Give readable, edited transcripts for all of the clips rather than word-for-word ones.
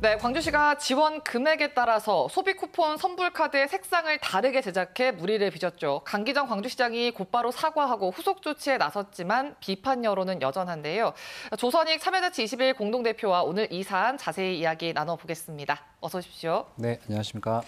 네, 광주시가 지원 금액에 따라서 소비 쿠폰 선불 카드의 색상을 다르게 제작해 물의를 빚었죠. 강기정 광주시장이 곧바로 사과하고 후속 조치에 나섰지만 비판 여론은 여전한데요. 조선익 참여자치 21 공동대표와 오늘 이 사안 자세히 이야기 나눠보겠습니다. 어서 오십시오. 네, 안녕하십니까.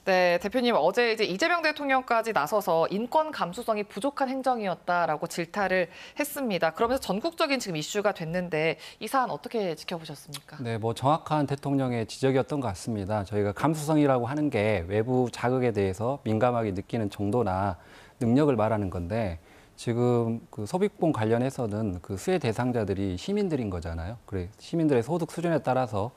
네, 대표님 어제 이재명 대통령까지 나서서 인권 감수성이 부족한 행정이었다라고 질타를 했습니다. 그러면서 전국적인 지금 이슈가 됐는데 이 사안 어떻게 지켜보셨습니까? 네, 정확한 대통령의 지적이었던 것 같습니다. 저희가 감수성이라고 하는 게 외부 자극에 대해서 민감하게 느끼는 정도나 능력을 말하는 건데 지금 그 소비권 관련해서는 그 수혜 대상자들이 시민들인 거잖아요. 그래 시민들의 소득 수준에 따라서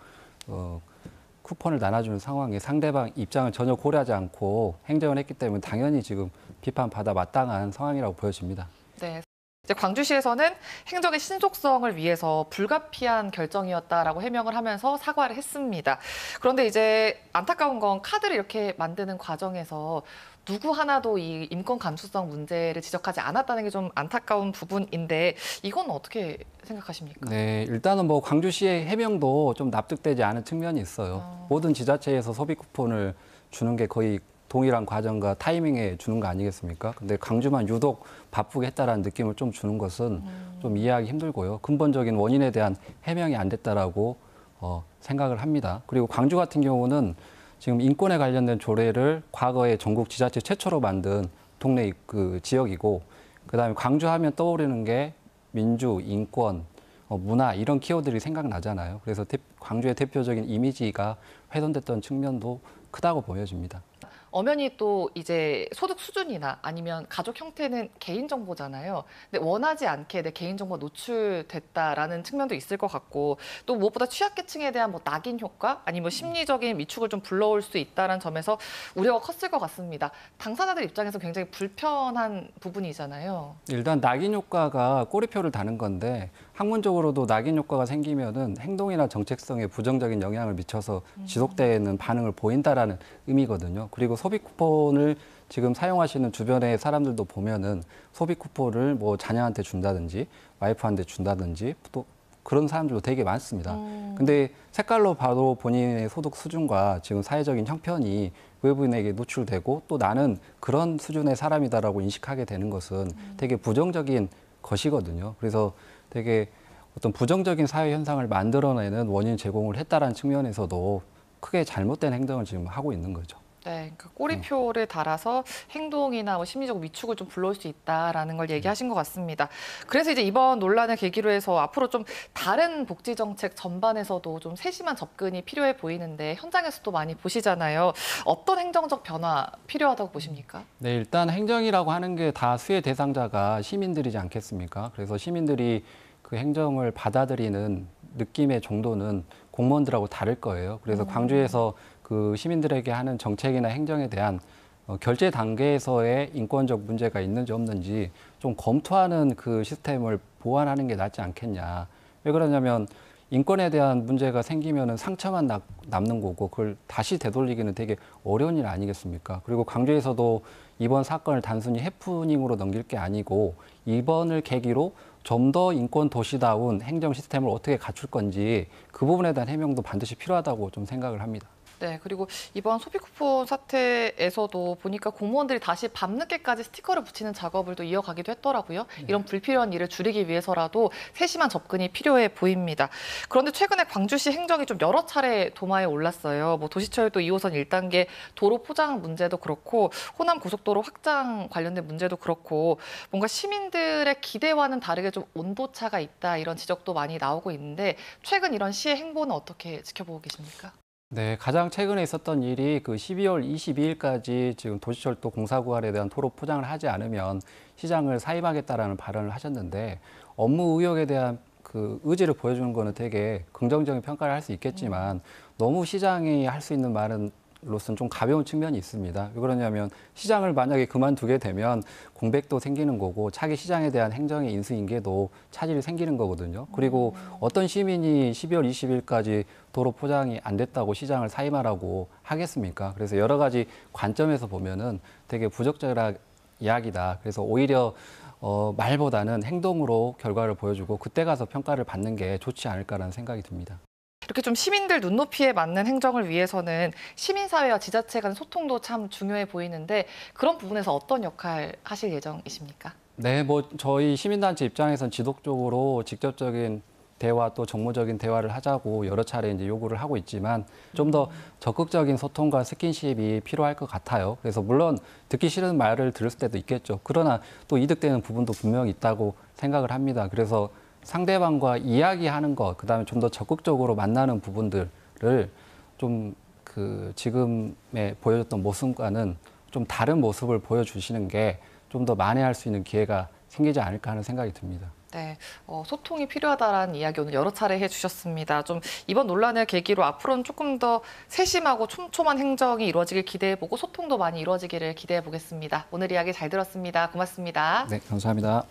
쿠폰을 나눠주는 상황에 상대방 입장을 전혀 고려하지 않고 행정을 했기 때문에 당연히 지금 비판받아 마땅한 상황이라고 보여집니다. 네. 이제 광주시에서는 행정의 신속성을 위해서 불가피한 결정이었다라고 해명을 하면서 사과를 했습니다. 그런데 이제 안타까운 건 카드를 이렇게 만드는 과정에서 누구 하나도 이 인권 감수성 문제를 지적하지 않았다는 게 좀 안타까운 부분인데 이건 어떻게 생각하십니까? 네, 일단은 광주시의 해명도 좀 납득되지 않은 측면이 있어요. 모든 지자체에서 소비 쿠폰을 주는 게 거의 동일한 과정과 타이밍에 주는 거 아니겠습니까? 근데 광주만 유독 바쁘게 했다라는 느낌을 좀 주는 것은 좀 이해하기 힘들고요. 근본적인 원인에 대한 해명이 안 됐다라고 생각을 합니다. 그리고 광주 같은 경우는 지금 인권에 관련된 조례를 과거에 전국 지자체 최초로 만든 동네 그 지역이고, 그다음에 광주하면 떠오르는 게 민주, 인권, 문화 이런 키워드들이 생각나잖아요. 그래서 광주의 대표적인 이미지가 훼손됐던 측면도 크다고 보여집니다. 엄연히 또 이제 소득 수준이나 아니면 가족 형태는 개인정보잖아요. 근데 원하지 않게 내 개인정보가 노출됐다라는 측면도 있을 것 같고 또 무엇보다 취약계층에 대한 낙인 효과 아니면 심리적인 위축을 좀 불러올 수 있다는 점에서 우려가 컸을 것 같습니다. 당사자들 입장에서 굉장히 불편한 부분이잖아요. 일단 낙인 효과가 꼬리표를 다는 건데 학문적으로도 낙인 효과가 생기면은 행동이나 정책성에 부정적인 영향을 미쳐서 지속되는 반응을 보인다라는 의미거든요. 그리고 소비 쿠폰을 지금 사용하시는 주변의 사람들도 보면은 소비 쿠폰을 자녀한테 준다든지 와이프한테 준다든지 또 그런 사람들도 되게 많습니다. 근데 색깔로 봐도 본인의 소득 수준과 지금 사회적인 형편이 외부인에게 노출되고 또 나는 그런 수준의 사람이다라고 인식하게 되는 것은 되게 부정적인 것이거든요. 그래서 되게 어떤 부정적인 사회 현상을 만들어내는 원인 제공을 했다라는 측면에서도 크게 잘못된 행동을 지금 하고 있는 거죠. 네, 그러니까 꼬리표를 달아서 행동이나 심리적 위축을 좀 불러올 수 있다라는 걸 얘기하신 것 같습니다. 그래서 이제 이번 논란을 계기로 해서 앞으로 좀 다른 복지 정책 전반에서도 좀 세심한 접근이 필요해 보이는데 현장에서도 많이 보시잖아요. 어떤 행정적 변화 필요하다고 보십니까? 네, 일단 행정이라고 하는 게 다 수혜 대상자가 시민들이지 않겠습니까? 그래서 시민들이 그 행정을 받아들이는 느낌의 정도는 공무원들하고 다를 거예요. 그래서 광주에서 그 시민들에게 하는 정책이나 행정에 대한 결제 단계에서의 인권적 문제가 있는지 없는지 좀 검토하는 그 시스템을 보완하는 게 낫지 않겠냐. 왜 그러냐면 인권에 대한 문제가 생기면은 상처만 남는 거고 그걸 다시 되돌리기는 되게 어려운 일 아니겠습니까? 그리고 광주에서도 이번 사건을 단순히 해프닝으로 넘길 게 아니고 이번을 계기로 좀 더 인권 도시다운 행정 시스템을 어떻게 갖출 건지 그 부분에 대한 해명도 반드시 필요하다고 좀 생각을 합니다. 네, 그리고 이번 소비 쿠폰 사태에서도 보니까 공무원들이 다시 밤늦게까지 스티커를 붙이는 작업을 또 이어가기도 했더라고요. 네. 이런 불필요한 일을 줄이기 위해서라도 세심한 접근이 필요해 보입니다. 그런데 최근에 광주시 행정이 좀 여러 차례 도마에 올랐어요. 도시철도 2호선 1단계 도로 포장 문제도 그렇고 호남 고속도로 확장 관련된 문제도 그렇고 뭔가 시민들의 기대와는 다르게 좀 온도차가 있다 이런 지적도 많이 나오고 있는데 최근 이런 시의 행보는 어떻게 지켜보고 계십니까? 네, 가장 최근에 있었던 일이 그 12월 22일까지 지금 도시철도 공사구간에 대한 도로 포장을 하지 않으면 시장을 사임하겠다라는 발언을 하셨는데 업무 의욕에 대한 그 의지를 보여주는 거는 되게 긍정적인 평가를 할 수 있겠지만 너무 시장이 할 수 있는 말은 로서는 좀 가벼운 측면이 있습니다. 왜 그러냐면 시장을 만약에 그만두게 되면 공백도 생기는 거고 차기 시장에 대한 행정의 인수인계도 차질이 생기는 거거든요. 그리고 어떤 시민이 12월 20일까지 도로 포장이 안 됐다고 시장을 사임하라고 하겠습니까? 그래서 여러 가지 관점에서 보면은 되게 부적절한 이야기다. 그래서 오히려 말보다는 행동으로 결과를 보여주고 그때 가서 평가를 받는 게 좋지 않을까라는 생각이 듭니다. 이렇게 좀 시민들 눈높이에 맞는 행정을 위해서는 시민사회와 지자체 간 소통도 참 중요해 보이는데 그런 부분에서 어떤 역할 하실 예정이십니까? 네, 뭐 저희 시민단체 입장에선 지속적으로 직접적인 대화 또 정무적인 대화를 하자고 여러 차례 이제 요구를 하고 있지만 좀 더 적극적인 소통과 스킨십이 필요할 것 같아요. 그래서 물론 듣기 싫은 말을 들을 때도 있겠죠. 그러나 또 이득되는 부분도 분명히 있다고 생각을 합니다. 그래서 상대방과 이야기하는 것, 그다음에 좀 더 적극적으로 만나는 부분들을 좀 그 지금에 보여줬던 모습과는 좀 다른 모습을 보여주시는 게 좀 더 만회할 수 있는 기회가 생기지 않을까 하는 생각이 듭니다. 네, 소통이 필요하다라는 이야기 오늘 여러 차례 해주셨습니다. 좀 이번 논란을 계기로 앞으로는 조금 더 세심하고 촘촘한 행정이 이루어지길 기대해보고 소통도 많이 이루어지기를 기대해보겠습니다. 오늘 이야기 잘 들었습니다. 고맙습니다. 네, 감사합니다.